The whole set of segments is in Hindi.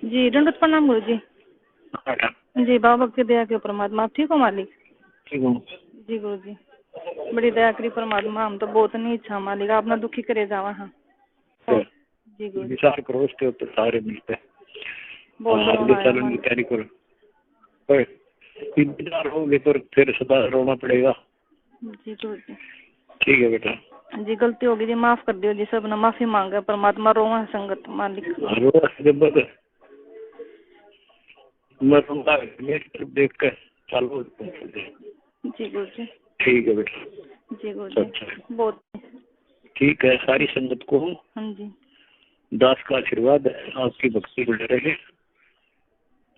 जी दंडवत प्रणाम गुरु जी। बेटा जी बाबा की दया के परमात्मा। आप ठीक हो मालिक? ठीक हूँ। जी गुरु जी बड़ी दया करी परमात्मा। हम तो बहुत नहीं इच्छा मालिक आपने दुखी करे जावा। हाँ जी गुरु जी विचार करो उसके ऊपर सारे मिलते बहुत आगे रोना आया चलने की मालिक। तैयारी करो। पर इंतजार होगे तो फिर सदा रोना पड़ेगा। जी गुरु जी ठीक है बेटा। जी गलती होगी जी माफ कर दियो जी। सब ने माफी मांगे परमात्मा। रोवा है संगत मालिक। जब मैं रूंगा देख कर चालू। जी गुरु जी। ठीक है बेटा। जी गुरु जी अच्छा बहुत। ठीक है। सारी संगत को हाँ जी दास का आशीर्वाद है। आपकी भक्ति बढ़ रहे।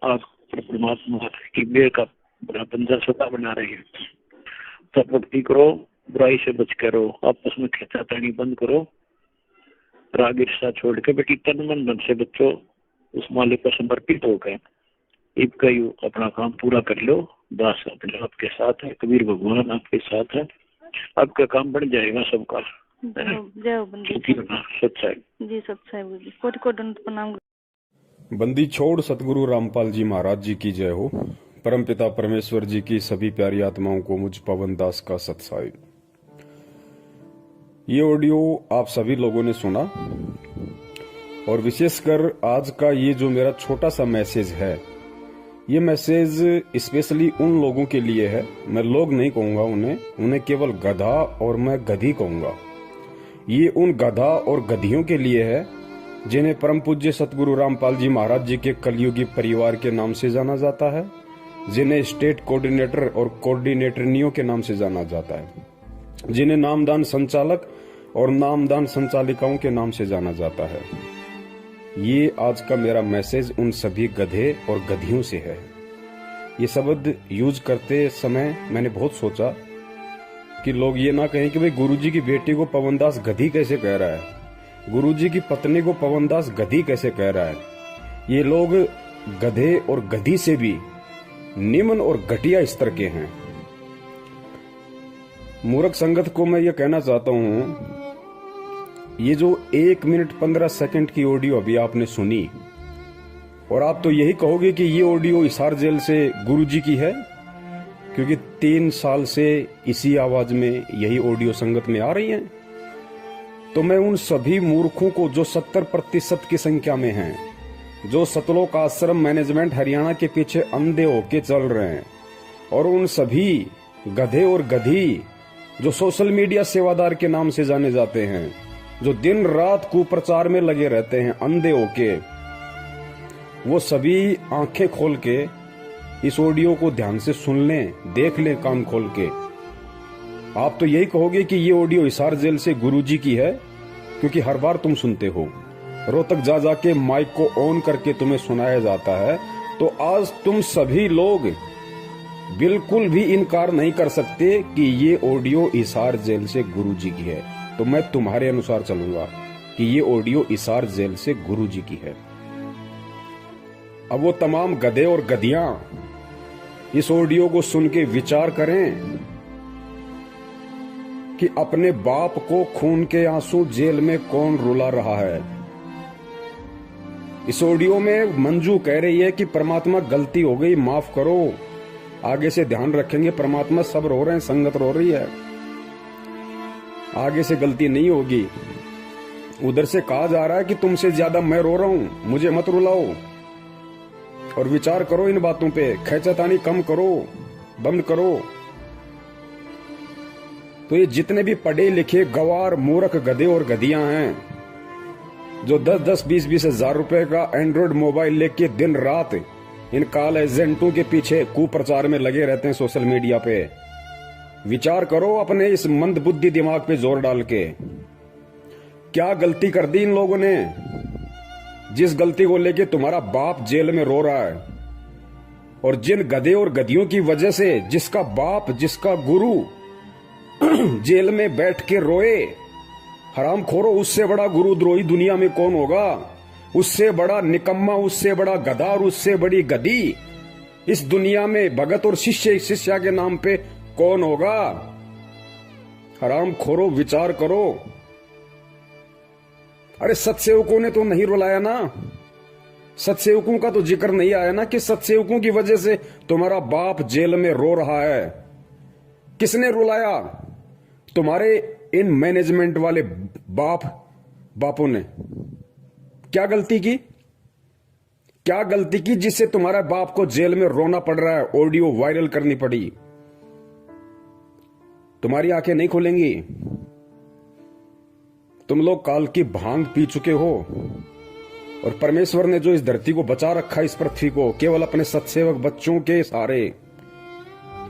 आप परमात्मा की मेहर का बड़ा बंदा सदा बना रहे हैं। तब भक्ति करो, बुराई से बच करो, आपस में खींचातानी बंद करो, राग ईर्ष्या छोड़ के बेटी तन मन धन से बच्चों उस मालिक को समर्पित होकर इनका यू अपना काम पूरा कर लो। दास अपने आपके साथ है, कबीर भगवान आपके साथ है। आपका काम बढ़ जाएगा सबका। जय हो बंदी सच्चाई जी सच्चाई गुरु जी। कोटि कोटि दंडवत प्रणाम। बंदी छोड़ सतगुरु रामपाल जी महाराज जी की जय हो। परमपिता परमेश्वर जी की सभी प्यारी आत्माओं को मुझ पवन दास का सत्साई। ये ऑडियो आप सभी लोगों ने सुना और विशेषकर आज का ये जो मेरा छोटा सा मैसेज है, ये मैसेज स्पेशली उन लोगों के लिए है। मैं लोग नहीं कहूंगा उन्हें केवल गधा और मैं गधी कहूंगा। ये उन गधा और गधियों के लिए है जिन्हें परम पूज्य सतगुरु रामपाल जी महाराज जी के कलयुगी परिवार के नाम से जाना जाता है, जिन्हें स्टेट कोऑर्डिनेटर और कोऑर्डिनेटरनियों के नाम से जाना जाता है, जिन्हें नामदान संचालक और नामदान संचालिकाओं के नाम से जाना जाता है। ये आज का मेरा मैसेज उन सभी गधे और गधियों से है। ये शब्द यूज करते समय मैंने बहुत सोचा कि लोग ये ना कहें कि भाई गुरुजी की बेटी को पवनदास गधी कैसे कह रहा है, गुरुजी की पत्नी को पवनदास गधी कैसे कह रहा है। ये लोग गधे और गधी से भी निम्न और घटिया स्तर के हैं। मूर्ख संगत को मैं ये कहना चाहता हूं, ये जो 1 मिनट 15 सेकंड की ऑडियो अभी आपने सुनी और आप तो यही कहोगे कि ये ऑडियो हिसार जेल से गुरुजी की है, क्योंकि 3 साल से इसी आवाज में यही ऑडियो संगत में आ रही है। तो मैं उन सभी मूर्खों को जो 70% की संख्या में हैं, जो सतलोक आश्रम मैनेजमेंट हरियाणा के पीछे अंधे होके चल रहे हैं, और उन सभी गधे और गधी जो सोशल मीडिया सेवादार के नाम से जाने जाते हैं, जो दिन रात कुप्रचार में लगे रहते हैं अंधे होके, वो सभी आंखें खोल के इस ऑडियो को ध्यान से सुन लें, देख लें कान खोल के। आप तो यही कहोगे कि ये ऑडियो हिसार जेल से गुरुजी की है, क्योंकि हर बार तुम सुनते हो, रोहतक जा जाके माइक को ऑन करके तुम्हें सुनाया जाता है। तो आज तुम सभी लोग बिल्कुल भी इनकार नहीं कर सकते कि ये ऑडियो हिसार जेल से गुरुजी की है। तो मैं तुम्हारे अनुसार चलूंगा कि ये ऑडियो हिसार जेल से गुरुजी की है। अब वो तमाम गधे और गधियां इस ऑडियो को सुन के विचार करें कि अपने बाप को खून के आंसू जेल में कौन रुला रहा है। इस ऑडियो में मंजू कह रही है कि परमात्मा गलती हो गई, माफ करो, आगे से ध्यान रखेंगे। परमात्मा सब रो रहे हैं, संगत रो रही है, आगे से गलती नहीं होगी। उधर से कहा जा रहा है कि तुमसे ज्यादा मैं रो रहा हूं, मुझे मत रुलाओ। और विचार करो इन बातों पे, खैचतानी कम करो, बंद करो। तो ये जितने भी पढ़े लिखे गवार मूर्ख गधे और गधियां हैं, जो 10-10, 20-20 हजार रुपए का एंड्रॉइड मोबाइल लेके दिन रात इन काल एजेंटों के पीछे कुप्रचार में लगे रहते हैं सोशल मीडिया पे, विचार करो अपने इस मंद बुद्धि दिमाग पे जोर डाल के। क्या गलती कर दी इन लोगों ने, जिस गलती को लेके तुम्हारा बाप जेल में रो रहा है? और जिन गधे और गधियों की वजह से जिसका बाप, जिसका गुरु जेल में बैठ के रोए, हराम खोरो, उससे बड़ा गुरुद्रोही दुनिया में कौन होगा? उससे बड़ा निकम्मा, उससे बड़ा गधा और उससे बड़ी गधी इस दुनिया में भगत और शिष्या के नाम पे कौन होगा? हराम खोरो, विचार करो। अरे सत्सेवकों ने तो नहीं रुलाया ना, सत्सेवकों का तो जिक्र नहीं आया ना कि सत्सेवकों की वजह से तुम्हारा बाप जेल में रो रहा है। किसने रुलाया? तुम्हारे इन मैनेजमेंट वाले बापों ने। क्या गलती की? क्या गलती की जिससे तुम्हारा बाप को जेल में रोना पड़ रहा है, ऑडियो वायरल करनी पड़ी? तुम्हारी आंखें नहीं खुलेंगी। तुम लोग काल की भांग पी चुके हो और परमेश्वर ने जो इस धरती को बचा रखा, इस पृथ्वी को, केवल अपने सत्सेवक बच्चों के सहारे।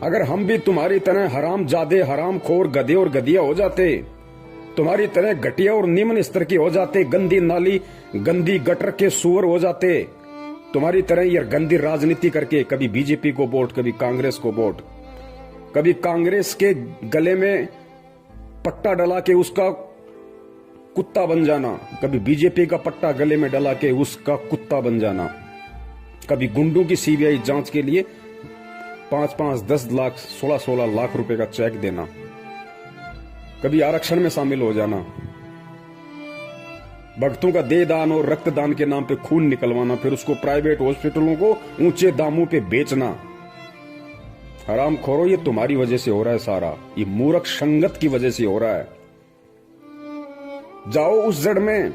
अगर हम भी तुम्हारी तरह हराम जादे, हराम खोर, गधे और गधिया हो जाते, तुम्हारी तरह घटिया और निम्न स्तर के हो जाते, गंदी नाली, गंदी गटर के सुअर हो जाते, तुम्हारी तरह ये गंदी राजनीति करके कभी बीजेपी को वोट, कभी कांग्रेस को वोट, कभी कांग्रेस के गले में पट्टा डला के उसका कुत्ता बन जाना, कभी बीजेपी का पट्टा गले में डला के उसका कुत्ता बन जाना, कभी गुंडों की सीबीआई जांच के लिए 5-5, 10 लाख, 16-16 लाख रुपए का चेक देना, कभी आरक्षण में शामिल हो जाना, भक्तों का देह दान और रक्तदान के नाम पे खून निकलवाना, फिर उसको प्राइवेट हॉस्पिटलों को ऊंचे दामों पे बेचना। हराम खोरो, ये तुम्हारी वजह से हो रहा है सारा। ये मूर्ख संगत की वजह से हो रहा है। जाओ उस जड़ में,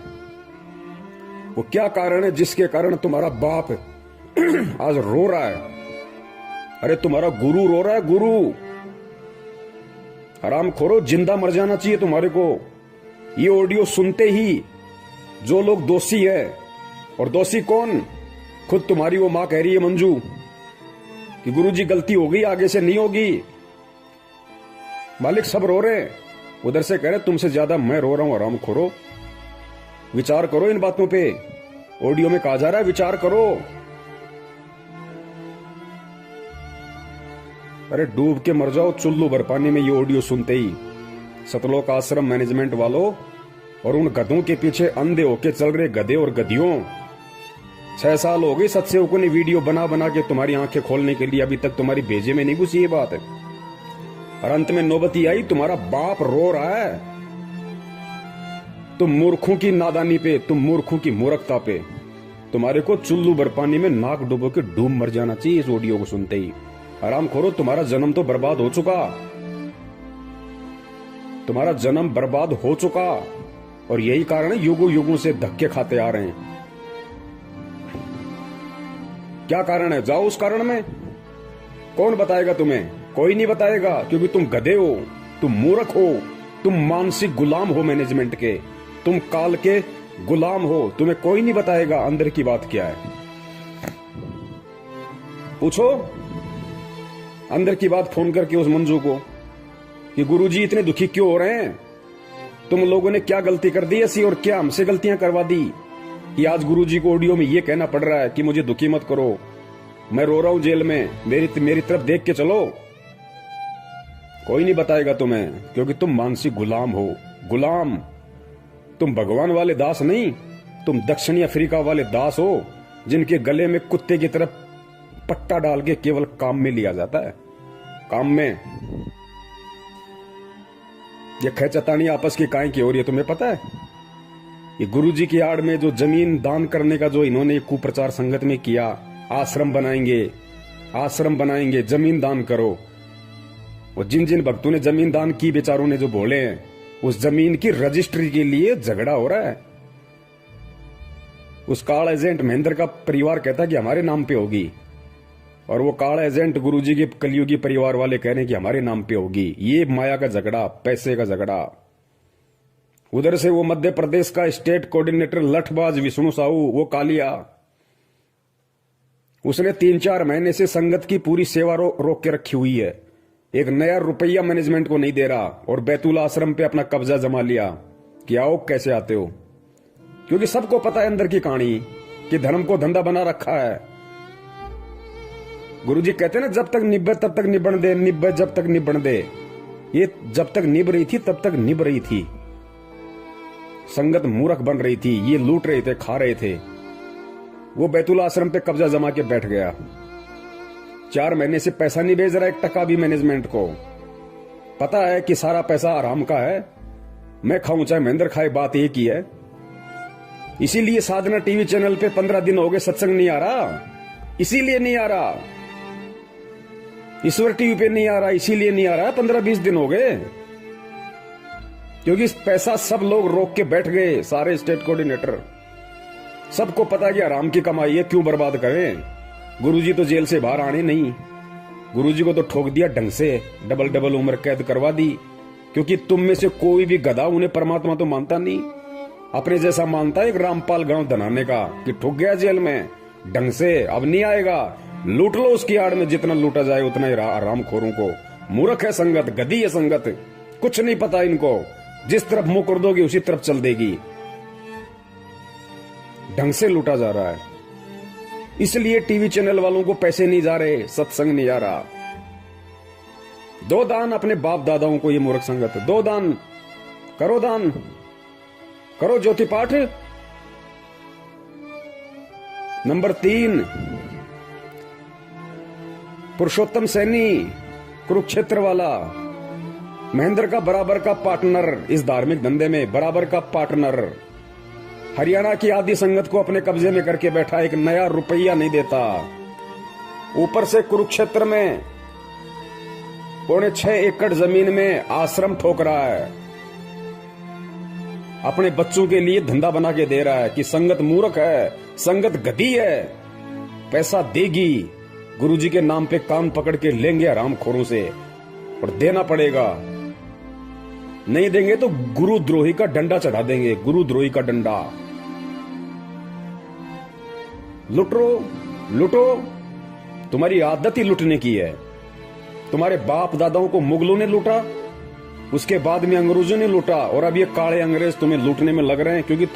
वो क्या कारण है जिसके कारण तुम्हारा बाप आज रो रहा है? अरे तुम्हारा गुरु रो रहा है, गुरु। हराम खोरो, जिंदा मर जाना चाहिए तुम्हारे को। ये ऑडियो सुनते ही जो लोग दोषी है, और दोषी कौन? खुद तुम्हारी वो मां कह रही है मंजू कि गुरुजी गलती हो गई, आगे से नहीं होगी। मालिक सब रो रहे, उधर से कह रहे तुमसे ज्यादा मैं रो रहा हूं। हराम खोरो, विचार करो इन बातों पे। ऑडियो में कहा जा रहा है विचार करो। अरे डूब के मर जाओ चुल्लू भर पानी में ये ऑडियो सुनते ही। सतलोक आश्रम मैनेजमेंट वालों और उन गधों के पीछे अंधे होके चल रहे गधे और गधियों, 6 साल हो गए सत्सेवकों ने वीडियो बना बना के तुम्हारी आंखें खोलने के लिए, अभी तक तुम्हारी भेजे में नहीं घुसी ये बात है। और अंत में नौबती आई, तुम्हारा बाप रो रहा है। तुम मूर्खों की नादानी पे, तुम मूर्खों की मूर्खता पे, तुम्हारे को चुल्लू भर पानी में नाक डुबो के डूब मर जाना चाहिए इस ऑडियो को सुनते ही। आराम खोरो, तुम्हारा जन्म तो बर्बाद हो चुका, तुम्हारा जन्म बर्बाद हो चुका। और यही कारण है युगों युगों से धक्के खाते आ रहे हैं। क्या कारण है? जाओ उस कारण में। कौन बताएगा तुम्हें? कोई नहीं बताएगा, क्योंकि तुम गधे हो, तुम मूर्ख हो, तुम मानसिक गुलाम हो मैनेजमेंट के, तुम काल के गुलाम हो। तुम्हें कोई नहीं बताएगा अंदर की बात क्या है। पूछो अंदर की बात फोन करके उस मंजू को कि गुरुजी इतने दुखी क्यों हो रहे हैं, तुम लोगों ने क्या गलती कर दी ऐसी, और क्या हमसे गलतियां करवा दी कि आज गुरुजी को ऑडियो में ये कहना पड़ रहा है कि मुझे दुखी मत करो, मैं रो रहा हूं जेल में, मेरी तरफ देख के चलो। कोई नहीं बताएगा तुम्हें, क्योंकि तुम मानसिक गुलाम हो। गुलाम, तुम भगवान वाले दास नहीं, तुम दक्षिणी अफ्रीका वाले दास हो, जिनके गले में कुत्ते की तरफ पट्टा डाल के केवल काम में लिया जाता है। काम में ये खैचतानी आपस की काहे की हो रही है तुम्हें पता है? ये गुरुजी की आड़ में जो जमीन दान करने का जो इन्होंने कुप्रचार संगत में किया, आश्रम बनाएंगे, जमीन दान करो। और जिन जिन भक्तों ने जमीन दान की, बेचारों ने जो बोले हैं, उस जमीन की रजिस्ट्री के लिए झगड़ा हो रहा है। उस कार्ड एजेंट महेंद्र का परिवार कहता है कि हमारे नाम पे होगी, और वो कार्ड एजेंट गुरुजी के कलयुगी परिवार वाले कह रहे हैं कि हमारे नाम पे होगी। ये माया का झगड़ा, पैसे का झगड़ा। उधर से वो मध्य प्रदेश का स्टेट कोऑर्डिनेटर लठबाज विष्णु साहू, वो कालिया, उसने 3-4 महीने से संगत की पूरी सेवा रोक के रखी हुई है। एक नया रुपया मैनेजमेंट को नहीं दे रहा, और बैतूल आश्रम पे अपना कब्जा जमा लिया कि आओ कैसे आते हो, क्योंकि सबको पता है अंदर की कहानी कि धर्म को धंधा बना रखा है। गुरुजी कहते हैं ना, जब तक निब्बे तब तक निबण दे, निब्बे जब तक निबण दे। ये जब तक निभ रही थी तब तक निभ रही थी। संगत मूर्ख बन रही थी, ये लूट रहे थे, खा रहे थे। वो बैतूल आश्रम पे कब्जा जमा के बैठ गया। 4 महीने से पैसा नहीं भेज रहा 1 टका भी मैनेजमेंट को। पता है कि सारा पैसा आराम का है, मैं खाऊं चाहे महेंद्र खाए, बात एक ही है। इसीलिए साधना टीवी चैनल पे 15 दिन हो गए सत्संग नहीं आ रहा, इसीलिए नहीं आ रहा। ईश्वर टीवी पे नहीं आ रहा, इसीलिए नहीं आ रहा। 15-20 दिन हो गए, क्योंकि पैसा सब लोग रोक के बैठ गए, सारे स्टेट कोऑर्डिनेटर। सबको पता कि आराम की कमाई है, क्यों बर्बाद करें। गुरुजी तो जेल से बाहर आने नहीं, गुरुजी को तो ठोक दिया ढंग से, डबल उम्र कैद करवा दी। क्योंकि तुम में से कोई भी गधा उन्हें परमात्मा तो मानता नहीं, अपने जैसा मानता है एक रामपाल गांव धनाने का कि ठुक गया जेल में ढंग से, अब नहीं आएगा। लूट लो उसकी आड़ में, जितना लूटा जाए उतना ही आरामखोरों को। मूर्ख है संगत, गधी है संगत, कुछ नहीं पता इनको। जिस तरफ मुंह कर दोगे उसी तरफ चल देगी। ढंग से लूटा जा रहा है, इसलिए टीवी चैनल वालों को पैसे नहीं जा रहे, सत्संग नहीं आ रहा। दो दान अपने बाप दादाओं को, ये मूर्ख संगत। दो दान करो, दान करो, ज्योति पाठ। नंबर 3, पुरुषोत्तम सैनी कुरुक्षेत्र वाला, महेंद्र का बराबर का पार्टनर इस धार्मिक धंधे में, बराबर का पार्टनर। हरियाणा की आदि संगत को अपने कब्जे में करके बैठा, एक नया रुपया नहीं देता। ऊपर से कुरुक्षेत्र में 6.25 एकड़ जमीन में आश्रम ठोक रहा है, अपने बच्चों के लिए धंधा बना के दे रहा है कि संगत मूर्ख है, संगत गधी है, पैसा देगी। गुरुजी के नाम पे कान पकड़ के लेंगे हरामखोरों से, और देना पड़ेगा। नहीं देंगे तो गुरुद्रोही का डंडा चढ़ा देंगे, गुरुद्रोही का डंडा। लुटो लुटो, तुम्हारी आदत ही लुटने की है। तुम्हारे बाप दादाओं को मुगलों ने लूटा, उसके बाद में अंग्रेजों ने लूटा, और अब ये काले अंग्रेज तुम्हें लूटने में लग रहे हैं, क्योंकि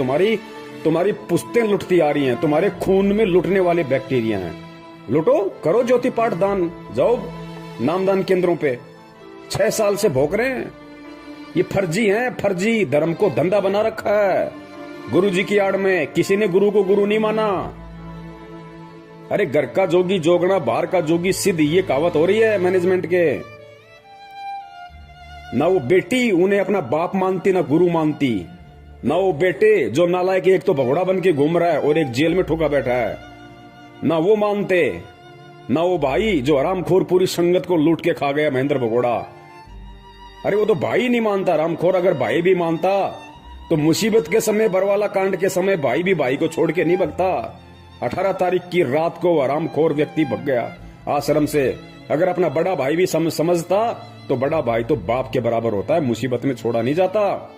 तुम्हारी पुश्तें लुटती आ रही हैं, तुम्हारे खून में लूटने वाले बैक्टीरिया हैं। लूटो, करो ज्योति पाठ दान, जाओ नामदान केंद्रों पे। 6 साल से भोग रहे हैं, ये फर्जी हैं, फर्जी धर्म को धंधा बना रखा है गुरुजी की आड़ में। किसी ने गुरु को गुरु नहीं माना। अरे घर का जोगी जोगना, बाहर का जोगी सिद्ध, ये कहावत हो रही है मैनेजमेंट के। ना वो बेटी उन्हें अपना बाप मानती, ना गुरु मानती। ना वो बेटे जो नालायक, एक तो भगोड़ा बन के घूम रहा है और एक जेल में ठुका बैठा है, ना वो मानते। ना वो भाई जो हरामखोर पूरी संगत को लूट के खा गया, महेंद्र भगोड़ा। अरे वो तो भाई नहीं मानता हरामखोर। अगर भाई भी मानता तो मुसीबत के समय, बरवाला कांड के समय भाई भी भाई को छोड़ के नहीं भगता। 18 तारीख की रात को हरामखोर व्यक्ति भग गया आश्रम से। अगर अपना बड़ा भाई भी समझता तो बड़ा भाई तो बाप के बराबर होता है, मुसीबत में छोड़ा नहीं जाता।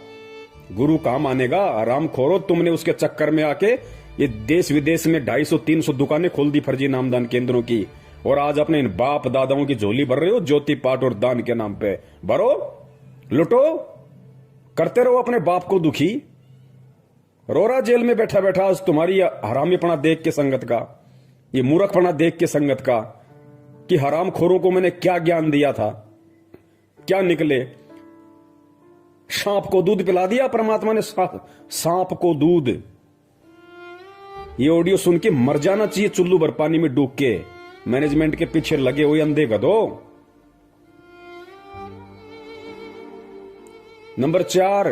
गुरु कहां मानेगा? हरामखोरो, तुमने उसके चक्कर में आके ये देश विदेश में 250-300 दुकानें खोल दी फर्जी नामदान केंद्रों की, और आज अपने इन बाप दादाओं की झोली भर रहे हो ज्योति पाठ और दान के नाम पे। भरो, लुटो, करते रहो अपने बाप को दुखी। रोरा जेल में बैठा बैठा आज तुम्हारी हरामीपना देख के संगत का, ये मूर्खपना देख के संगत का, कि हरामखोरों को मैंने क्या ज्ञान दिया था, क्या निकले। सांप को दूध पिला दिया परमात्मा ने, सांप को दूध। ये ऑडियो सुन के मर जाना चाहिए चुल्लू भर पानी में डूब के, मैनेजमेंट के पीछे लगे हुए अंधे गधो। नंबर 4,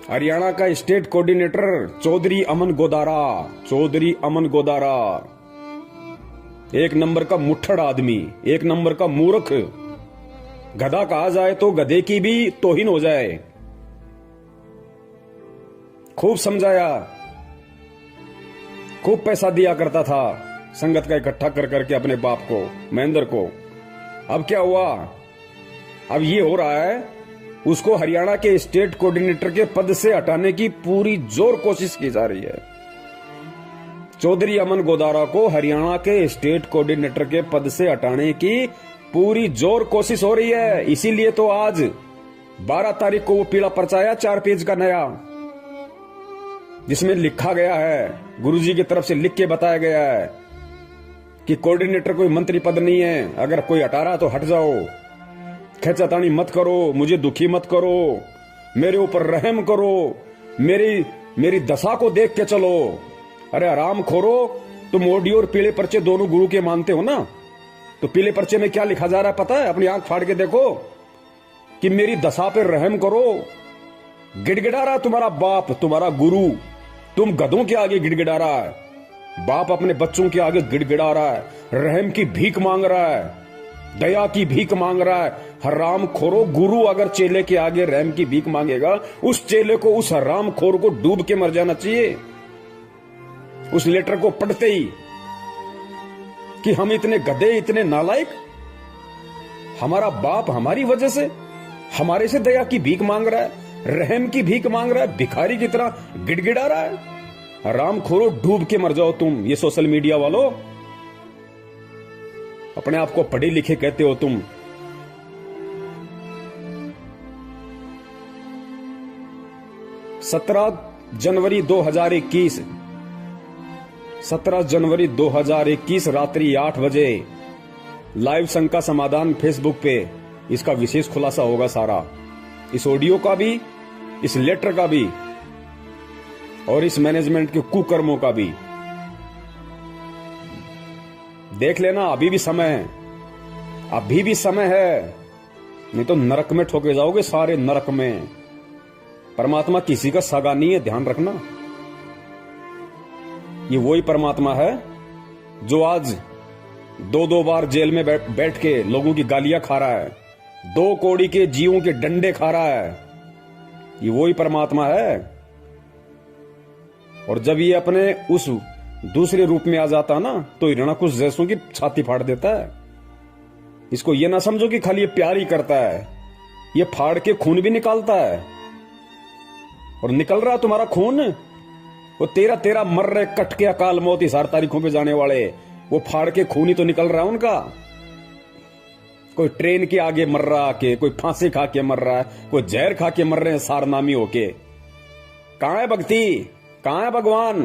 हरियाणा का स्टेट कोऑर्डिनेटर चौधरी अमन गोदारा। चौधरी अमन गोदारा एक नंबर का मुट्ठड़ आदमी, एक नंबर का मूर्ख। गधा कहा जाए तो गधे की भी तौहीन हो जाए। खूब समझाया, खूब पैसा दिया करता था संगत का इकट्ठा कर करके अपने बाप को, महेंद्र को। अब क्या हुआ? अब ये हो रहा है, उसको हरियाणा के स्टेट कोऑर्डिनेटर के पद से हटाने की पूरी जोर कोशिश की जा रही है। चौधरी अमन गोदारा को हरियाणा के स्टेट कोऑर्डिनेटर के पद से हटाने की पूरी जोर कोशिश हो रही है। इसीलिए तो आज 12 तारीख को वो पीला पर्चा आया 4 पेज का नया, जिसमें लिखा गया है, गुरुजी की तरफ से लिख के बताया गया है कि कोऑर्डिनेटर कोई मंत्री पद नहीं है, अगर कोई हटा रहा तो हट जाओ, खेचातानी मत करो, मुझे दुखी मत करो, मेरे ऊपर रहम करो, मेरी दशा को देख के चलो। अरे आराम खोरो, तुम ऑडियो और पीले पर्चे दोनों गुरु के मानते हो ना, तो पीले पर्चे में क्या लिखा जा रहा है पता है? अपनी आंख फाड़ के देखो कि मेरी दशा पे रहम करो। गिड़गिड़ा रहा तुम्हारा बाप, तुम्हारा गुरु, तुम गधों के आगे गिड़गिड़ा रहा है, बाप अपने बच्चों के आगे गिड़गिड़ा रहा है, रहम की भीख मांग रहा है, दया की भीख मांग रहा है। हराम खोरो, गुरु अगर चेले के आगे रहम की भीख मांगेगा, उस चेले को, उस हराम खोर को डूब के मर जाना चाहिए उस लेटर को पढ़ते ही, कि हम इतने गधे, इतने नालायक, हमारा बाप हमारी वजह से हमारे से दया की भीख मांग रहा है, रहम की भीख मांग रहा है, भिखारी की तरह गिड़गिड़ा रहा है। हराम खोरो, डूब के मर जाओ तुम। ये सोशल मीडिया वालों, अपने आप को पढ़े लिखे कहते हो तुम। जनवरी 2021 रात्रि 8 बजे लाइव संघ का समाधान फेसबुक पे इसका विशेष खुलासा होगा सारा, इस ऑडियो का भी, इस लेटर का भी और इस मैनेजमेंट के कुकर्मों का भी। देख लेना, अभी भी समय है, अभी भी समय है, नहीं तो नरक में ठोके जाओगे, सारे नरक में। परमात्मा किसी का सगा नहीं है, ध्यान रखना। ये वही परमात्मा है जो आज 2-2 बार जेल में बैठ के लोगों की गालियां खा रहा है, 2 कौड़ी के जीवों के डंडे खा रहा है। ये वही परमात्मा है। और जब ये अपने उस दूसरे रूप में आ जाता ना, तो हिरणाकुश जैसों की छाती फाड़ देता है। इसको ये ना समझो कि खाली ये प्यार ही करता है, ये फाड़ के खून भी निकालता है। और निकल रहा तुम्हारा खून, वो 13 मर रहे कट के अकाल मौत इस 4 तारीखों पे जाने वाले, वो फाड़ के खून ही तो निकल रहा है उनका। कोई ट्रेन के आगे मर रहा के, कोई फांसी खा के मर रहा है, कोई जहर खा के मर रहे हैं सारनामी होके। कहां है भक्ति, कहां है भगवान?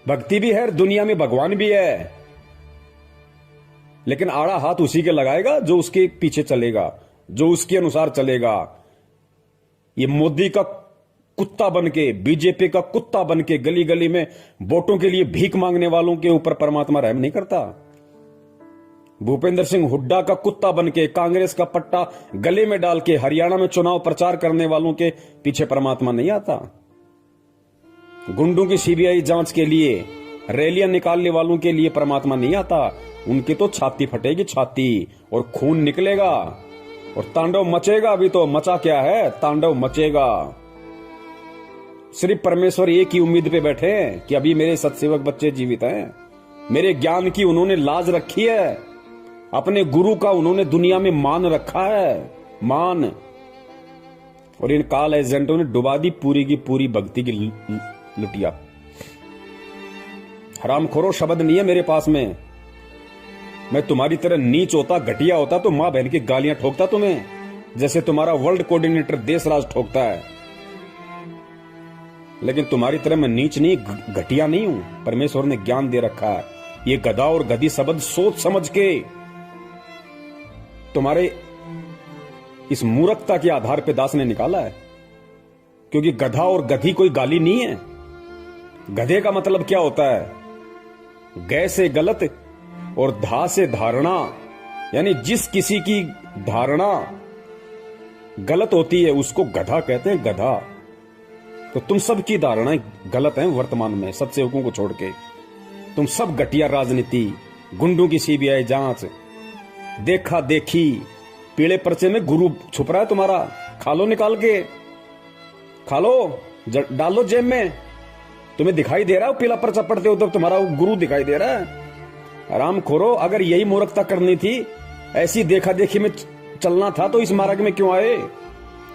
भक्ति भी है, दुनिया में भगवान भी है, लेकिन आड़ा हाथ उसी के लगाएगा जो उसके पीछे चलेगा, जो उसके अनुसार चलेगा। ये मोदी का कुत्ता बनके, बीजेपी का कुत्ता बनके गली गली में वोटों के लिए भीख मांगने वालों के ऊपर परमात्मा रहम नहीं करता। भूपेंद्र सिंह हुड्डा का कुत्ता बनके, कांग्रेस का पट्टा गले में डाल के हरियाणा में चुनाव प्रचार करने वालों के पीछे परमात्मा नहीं आता। गुंडों की सीबीआई जांच के लिए रैलियां निकालने वालों के लिए परमात्मा नहीं आता। उनकी तो छाती फटेगी, छाती, और खून निकलेगा और तांडव मचेगा। अभी तो मचा क्या है, तांडव मचेगा। सिर्फ परमेश्वर एक ही उम्मीद पे बैठे हैं कि अभी मेरे सत्सेवक बच्चे जीवित हैं, मेरे ज्ञान की उन्होंने लाज रखी है, अपने गुरु का उन्होंने दुनिया में मान रखा है, मान। और इन काल एजेंटों ने डुबा दी पूरी की पूरी भक्ति की लुटिया। हरामखोरो शब्द नहीं है मेरे पास में। मैं तुम्हारी तरह नीच होता, घटिया होता तो मां बहन की गालियां ठोकता तुम्हें, जैसे तुम्हारा वर्ल्ड कोऑर्डिनेटर देशराज ठोकता है। लेकिन तुम्हारी तरह मैं नीच नहीं, घटिया नहीं हूं। परमेश्वर ने ज्ञान दे रखा है। ये गधा और गधी शब्द सोच समझ के तुम्हारे इस मूर्खता के आधार पे दास ने निकाला है। क्योंकि गधा और गधी कोई गाली नहीं है। गधे का मतलब क्या होता है? गै से गलत और धा से धारणा, यानी जिस किसी की धारणा गलत होती है उसको गधा कहते हैं, गधा। तो तुम सब की धारणाएं गलत हैं वर्तमान में, सत्सेवकों को छोड़ के। तुम सब घटिया राजनीति, गुंडों की सीबीआई जांच, देखा देखी, पीले पर्चे में गुरु छुप रहा है तुम्हारा। खा लो, निकाल के खा लो, डालो जेब में। तुम्हें दिखाई दे रहा है पीला पर्चा पढ़ते हो तब तुम्हारा गुरु दिखाई दे रहा है। आराम खोरो, अगर यही मूर्खता करनी थी, ऐसी देखा देखी में चलना था, तो इस मार्ग में क्यों आए?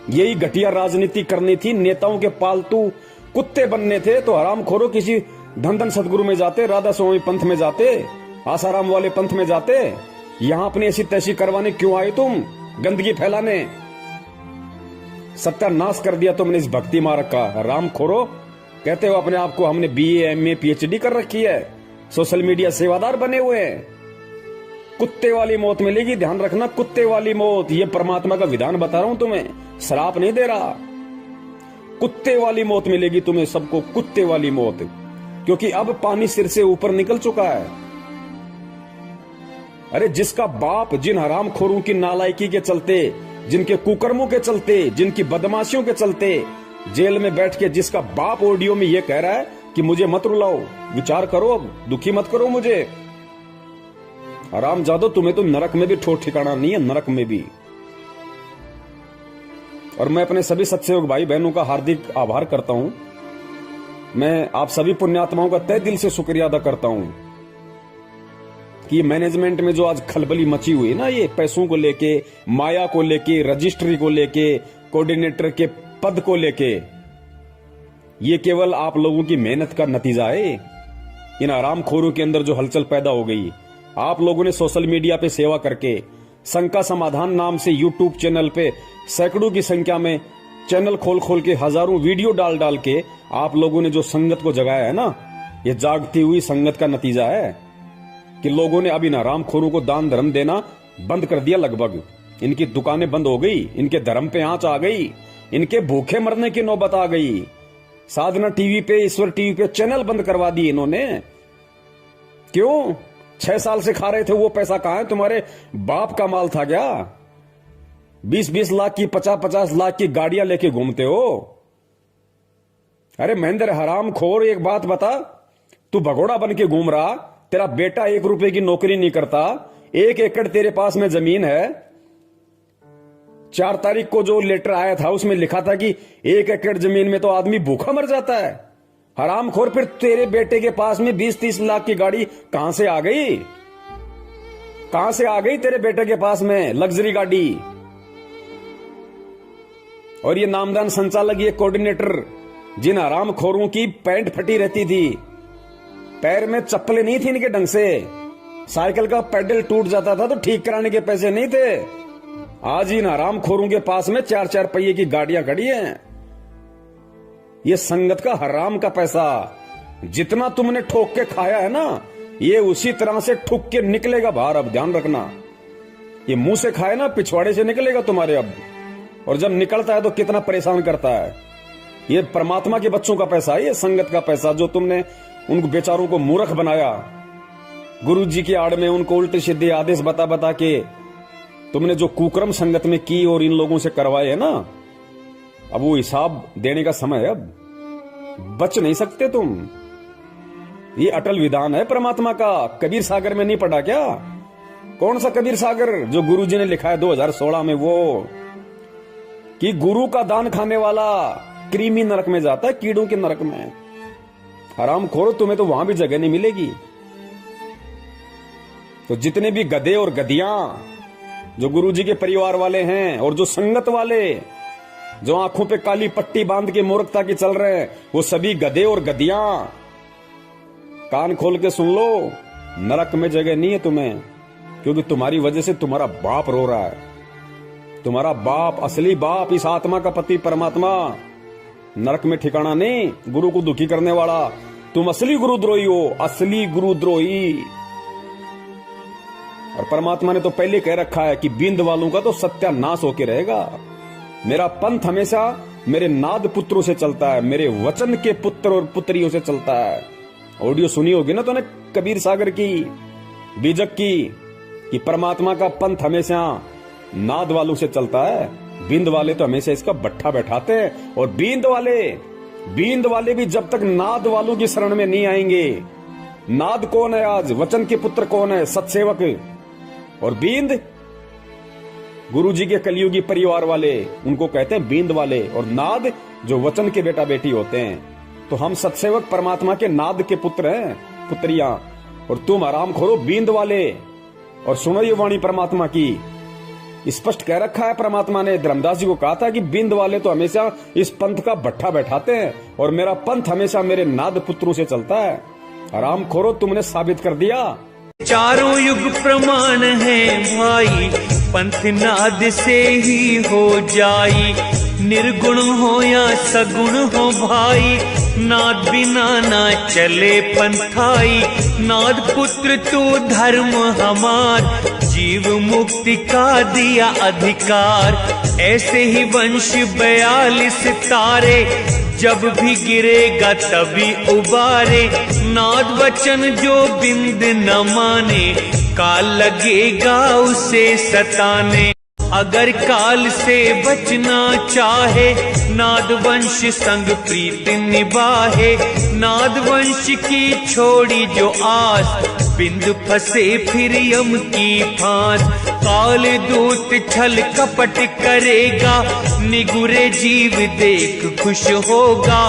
यही घटिया राजनीति करनी थी, नेताओं के पालतू कुत्ते बनने थे, तो हराम खोरो किसी धन सदगुरु में जाते, राधा स्वामी पंथ में जाते, आसाराम वाले पंथ में जाते। यहां अपनी ऐसी तैसी करवाने क्यों आए तुम? गंदगी फैलाने। सत्यानाश कर दिया तुमने इस भक्ति मार्ग का। हराम खोरो, कहते हो अपने आप को हमने BA MA PhD कर रखी है, सोशल मीडिया सेवादार बने हुए हैं। कुत्ते वाली मौत मिलेगी, ध्यान रखना, कुत्ते वाली मौत। ये परमात्मा का विधान बता रहा हूं तुम्हें, श्राप नहीं दे रहा। कुत्ते वाली मौत मिलेगी तुम्हें सबको, कुत्ते वाली मौत। क्योंकि अब पानी सिर से ऊपर निकल चुका है। अरे जिसका बाप जिन हरामखोरों की नालायकी के चलते, जिनके कुकर्मों के चलते, जिनकी बदमाशियों के चलते जेल में बैठ के जिसका बाप ऑडियो में ये कह रहा है कि मुझे मत रुलाओ, विचार करो, अब दुखी मत करो मुझे। हरामजादो, तुम्हें तो नरक में भी ठोर ठिकाना नहीं है, नरक में भी। और मैं अपने सभी सत्संग भाई बहनों का हार्दिक आभार करता हूं। मैं आप सभी पुण्यात्माओं का तहे दिल से शुक्रिया अदा करता हूं कि मैनेजमेंट में जो आज खलबली मची हुई है ना, ये पैसों को लेके, माया को लेके, रजिस्ट्री को लेके, कोऑर्डिनेटर के पद को लेके, ये केवल आप लोगों की मेहनत का नतीजा है। इन आरामखोरों के अंदर जो हलचल पैदा हो गई, आप लोगों ने सोशल मीडिया पे सेवा करके, शंका समाधान नाम से यूट्यूब चैनल पे सैकड़ों की संख्या में चैनल खोल खोल के, हजारों वीडियो डाल डाल के आप लोगों ने जो संगत को जगाया है ना, ये जागती हुई संगत का नतीजा है कि लोगों ने अब इन हरामखोरों को दान धर्म देना बंद कर दिया। लगभग इनकी दुकानें बंद हो गई, इनके धर्म पे आंच आ गई, इनके भूखे मरने की नौबत आ गई। साधना टीवी पे, ईश्वर टीवी पे चैनल बंद करवा दिए इन्होंने। क्यों? 6 साल से खा रहे थे, वो पैसा कहां है? तुम्हारे बाप का माल था क्या? 20-20 लाख की, 50-50 लाख की गाड़ियां लेके घूमते हो। अरे महेंद्र हरामखोर, एक बात बता, तू भगोड़ा बन के घूम रहा, तेरा बेटा 1 रुपए की नौकरी नहीं करता, 1 एकड़ तेरे पास में जमीन है। 4 तारीख को जो लेटर आया था उसमें लिखा था कि 1 एकड़ जमीन में तो आदमी भूखा मर जाता है। हरामखोर, फिर तेरे बेटे के पास में 20-30 लाख की गाड़ी कहां से आ गई? कहां से आ गई तेरे बेटे के पास में लग्जरी गाड़ी? और ये नामदान संचालक, ये कोऑर्डिनेटर, जिन हरामखोरों की पैंट फटी रहती थी, पैर में चप्पलें नहीं थी इनके ढंग से, साइकिल का पेडल टूट जाता था तो ठीक कराने के पैसे नहीं थे, आज इन हरामखोरों के पास में 4-4 पहिए की गाड़ियां खड़ी हैं। ये संगत का हराम का पैसा जितना तुमने ठोक के खाया है ना, ये उसी तरह से ठुक के निकलेगा बाहर। अब ध्यान रखना, ये मुंह से खाए ना, पिछवाड़े से निकलेगा तुम्हारे अब। और जब निकलता है तो कितना परेशान करता है। ये परमात्मा के बच्चों का पैसा है, ये संगत का पैसा, जो तुमने उनको बेचारों को मूर्ख बनाया। गुरु जी की आड़ में उनको उल्टे सीधे आदेश बता बता के तुमने जो कुकर्म संगत में की और इन लोगों से करवाए है ना, अब वो हिसाब देने का समय है। अब बच नहीं सकते तुम। ये अटल विधान है परमात्मा का। कबीर सागर में नहीं पढ़ा क्या? कौन सा कबीर सागर जो गुरु जी ने लिखा है 2016 में, वो कि गुरु का दान खाने वाला कृमि नरक में जाता है, कीड़ों के नरक में। हरामखोरो, तुम्हें तो वहां भी जगह नहीं मिलेगी। तो जितने भी गधे और गधियां जो गुरु जी के परिवार वाले हैं और जो संगत वाले जो आंखों पे काली पट्टी बांध के मूर्खता की चल रहे हैं, वो सभी गधे और गधियां कान खोल के सुन लो, नरक में जगह नहीं है तुम्हें। क्योंकि तुम्हारी वजह से तुम्हारा बाप रो रहा है। तुम्हारा बाप, असली बाप, इस आत्मा का पति परमात्मा, नरक में ठिकाना नहीं। गुरु को दुखी करने वाला तुम असली गुरुद्रोही हो, असली गुरुद्रोही। और परमात्मा ने तो पहले कह रखा है कि बिंद वालों का तो सत्यानाश होके रहेगा। मेरा पंथ हमेशा मेरे नाद पुत्रों से चलता है, मेरे वचन के पुत्र और पुत्रियों से चलता है। ऑडियो सुनी होगी ना तूने कबीर सागर की, बीजक की, कि परमात्मा का पंथ हमेशा नाद वालों से चलता है। बिंद वाले तो हमेशा इसका बट्ठा बैठाते हैं। और बिंद वाले भी जब तक नाद वालों की शरण में नहीं आएंगे। नाद कौन है आज? वचन के पुत्र कौन है? सत्सेवक। और बींद गुरु जी के कलियुगी परिवार वाले, उनको कहते हैं बींद वाले। और नाद जो वचन के बेटा बेटी होते हैं। तो हम सत्सेवक परमात्मा के नाद के पुत्र हैं, पुत्रियां। और तुम आराम खोरो बींद वाले। और सुनो ये वाणी परमात्मा की, स्पष्ट कह रखा है परमात्मा ने। धर्मदास जी को कहा था कि बिंद वाले तो हमेशा इस पंथ का भट्ठा बैठाते हैं और मेरा पंथ हमेशा मेरे नाद पुत्रों से चलता है। आराम खोरो, तुमने साबित कर दिया। चारों युग प्रमाण है भाई, पंथ नाद से ही हो जाई। निर्गुण हो या सगुण हो भाई, नाद बिना ना चले पंथाई। नाद पुत्र तू धर्म हमार, जीव मुक्ति का दिया अधिकार। ऐसे ही वंश 42 तारे, जब भी गिरेगा तभी उबारे। नाद वचन जो बिंद न माने, काल लगेगा उसे सताने। अगर काल से बचना चाहे, नादवंश संग प्रीत निभाहे। नादवंश की छोड़ी जो आस, बिंदु फंसे फिर यम की फांस। काल दूत छल कपट करेगा, निगुरे जीव देख खुश होगा।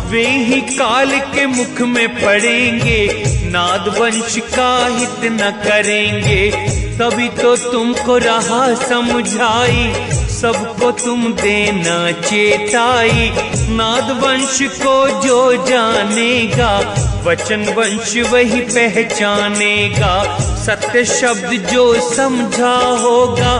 वे ही काल के मुख में पड़ेंगे, नादवंश का हित न करेंगे। तभी तो तुमको रहा समझाई, सबको तुम देना चेताई। नादवंश को जो जानेगा, वचन वंश वही पहचानेगा। सत्य शब्द जो समझा होगा,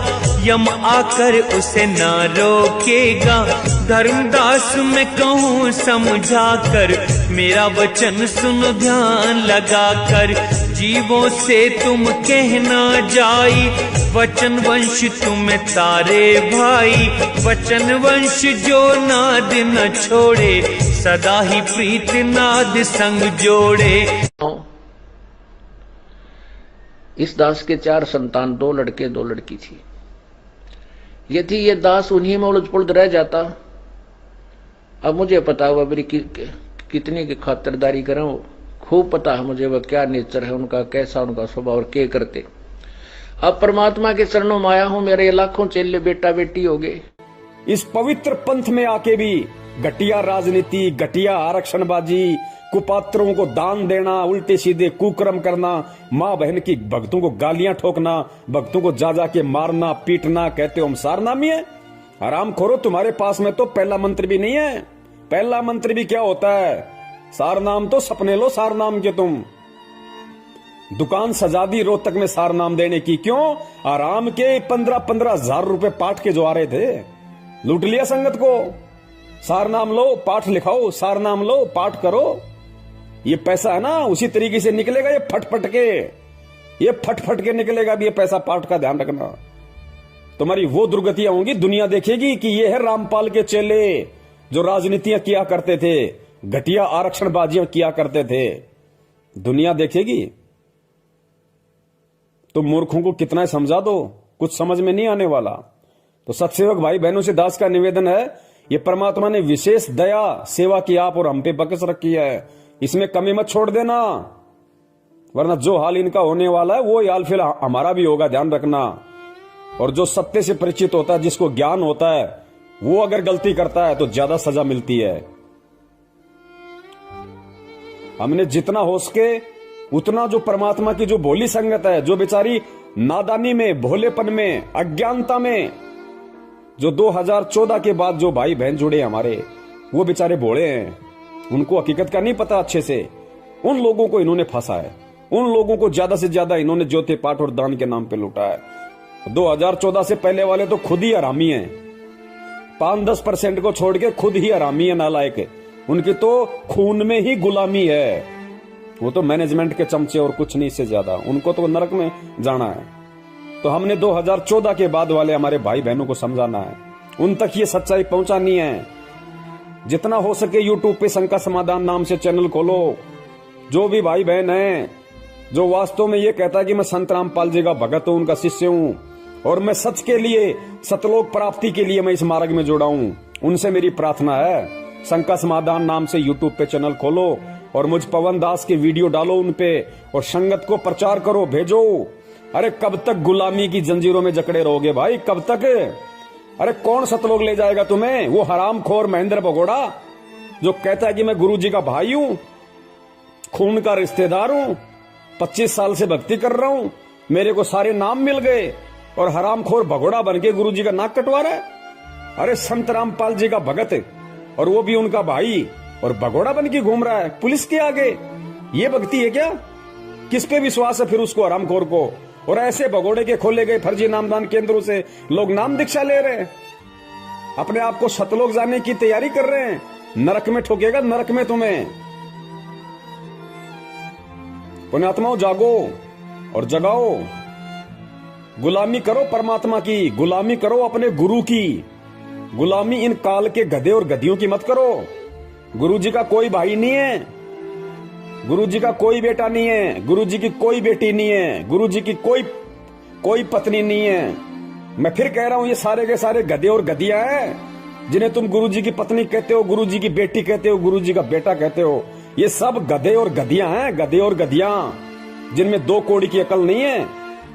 यम आकर उसे ना रोकेगा। धर्मदास मैं कहूँ समझा कर, मेरा वचन सुन ध्यान लगा कर। जीवों से तुम कहना जाई, वचन वंश तुम्हें तारे भाई। वचन वंश जो नाद न छोड़े, सदा ही प्रीत नाद संग जोड़े। इस दास के 4 संतान, 2 लड़के 2 लड़की थी। यदि ये दास उन्हीं में उलझ पुलझ रह जाता, अब मुझे पता हुआ मेरी कितनी की खातिरदारी करें, खूब पता है मुझे वह क्या नेचर है उनका, कैसा उनका स्वभाव और क्या करते। अब परमात्मा के चरणों में आया हूं, मेरे लाखों चेले बेटा बेटी हो गए। इस पवित्र पंथ में आके भी घटिया राजनीति, घटिया आरक्षणबाजी, कुपात्रों को दान देना, उल्टे सीधे कुकर्म करना, माँ बहन की भक्तों को गालियां ठोकना, भक्तों को जा के मारना पीटना, कहते हो हम सारनामी है। आराम खोरो, तुम्हारे पास में तो पहला मंत्र भी नहीं है। पहला मंत्र भी क्या होता है? सारनाम तो सपने लो सारनाम के तुम। दुकान सजा दी रोहतक में सारनाम देने की, क्यों? आराम के 15-15 हजार रुपए पाठ के जो आ रहे थे, लूट लिया संगत को। सारनाम लो, पाठ लिखाओ, सारनाम लो, पाठ करो। ये पैसा है ना, उसी तरीके से निकलेगा, ये फट के निकलेगा भी ये पैसा। पाठ का ध्यान रखना, तुम्हारी वो दुर्गतियां होंगी, दुनिया देखेगी कि ये है रामपाल के चेले जो राजनीतियां किया करते थे, घटिया आरक्षणबाजियां किया करते थे। दुनिया देखेगी। तो मूर्खों को कितना समझा दो, कुछ समझ में नहीं आने वाला। तो सत्सेवक भाई बहनों से दास का निवेदन है, ये परमात्मा ने विशेष दया सेवा की आप और हम पे बकस रखी है, इसमें कमी मत छोड़ देना, वरना जो हाल इनका होने वाला है वो हाल फिर हमारा भी होगा, ध्यान रखना। और जो सत्य से परिचित होता है, जिसको ज्ञान होता है, वो अगर गलती करता है तो ज्यादा सजा मिलती है। हमने जितना हो सके उतना जो परमात्मा की जो भोली संगत है, जो बेचारी नादानी में, भोलेपन में, अज्ञानता में, जो 2014 के बाद जो भाई बहन जुड़े हमारे, वो बेचारे भोले हैं, उनको हकीकत का नहीं पता अच्छे से। उन लोगों को इन्होंने फंसा है, उन लोगों को ज्यादा से ज्यादा इन्होंने ज्योति पाठ और दान के नाम पे लूटा है। 2014 से पहले वाले तो खुद ही हरामी हैं, 5-10% को छोड़ के खुद ही हरामी है, नालायक। उनकी तो खून में ही गुलामी है, वो तो मैनेजमेंट के चमचे और कुछ नहीं, इससे ज्यादा उनको तो नरक में जाना है। तो हमने 2014 के बाद वाले हमारे भाई बहनों को समझाना है, उन तक ये सच्चाई पहुंचानी है। जितना हो सके यूट्यूब पे शंका समाधान नाम से चैनल खोलो। जो भी भाई बहन है जो वास्तव में ये कहता है कि मैं संत रामपाल जी का भगत हूं, उनका शिष्य हूं, और मैं सच के लिए, सतलोक प्राप्ति के लिए मैं इस मार्ग में जुड़ा हूं, उनसे मेरी प्रार्थना है, शंका समाधान नाम से यूट्यूब पे चैनल खोलो और मुझ पवन दास के वीडियो डालो उन पे, और संगत को प्रचार करो, भेजो। अरे कब तक गुलामी की जंजीरों में जकड़े रहोगे भाई, कब तक? अरे कौन सतलोक ले जाएगा तुम्हें? वो हरामखोर महेंद्र भगोड़ा जो कहता है कि मैं गुरु जी का भाई हूं, खून का रिश्तेदार हूं, 25 साल से भक्ति कर रहा हूं, मेरे को सारे नाम मिल गए, और हरामखोर भगोड़ा बन के गुरु जी का नाक कटवा रहा है। अरे संत रामपाल जी का भगत, और वो भी उनका भाई, और भगोड़ा बन के घूम रहा है पुलिस के आगे। ये भक्ति है क्या? किस पे विश्वास है फिर उसको, हरामखोर को? और ऐसे भगोड़े के खोले गए फर्जी नामदान केंद्रों से लोग नाम दीक्षा ले रहे हैं, अपने आप को सतलोक जाने की तैयारी कर रहे हैं। नरक में ठोकेगा, नरक में तुम्हें। पुण्यात्माओं, जागो और जगाओ, गुलामी करो परमात्मा की, गुलामी करो अपने गुरु की, गुलामी इन काल के गधे और गधियों की मत करो। गुरु जी का कोई भाई नहीं है, गुरु जी का कोई बेटा नहीं है, गुरु जी की कोई बेटी नहीं है, गुरु जी की कोई पत्नी नहीं है। मैं फिर कह रहा हूं, ये सारे के सारे गधे और गधियां हैं जिन्हें तुम गुरुजी की पत्नी कहते हो, गुरुजी की बेटी कहते हो, गुरुजी का बेटा कहते हो। ये सब गधे और गधियां हैं, गधे और गधियां, जिनमें 2 कौड़ी की अकल नहीं है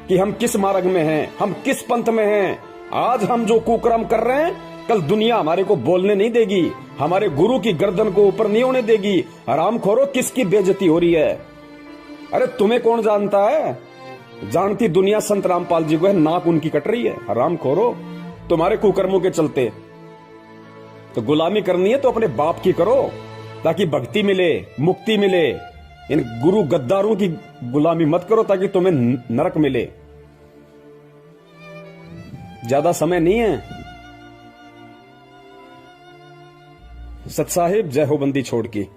कि हम किस मार्ग में हैं, हम किस पंथ में हैं। आज हम जो कुकर्म कर रहे हैं, कल दुनिया हमारे को बोलने नहीं देगी, हमारे गुरु की गर्दन को ऊपर नहीं होने देगी। हराम खोरो, किसकी बेइज्जती हो रही है? अरे तुम्हें कौन जानता है? जानती दुनिया संत रामपाल जी को है, नाक उनकी कट रही है। हराम खोरो, तुम्हारे कुकर्मों के चलते। तो गुलामी करनी है तो अपने बाप की करो, ताकि भक्ति मिले, मुक्ति मिले। इन गुरु गद्दारों की गुलामी मत करो ताकि तुम्हें नरक मिले। ज्यादा समय नहीं है। सत साहिब, जय हो बंदी छोड़ की।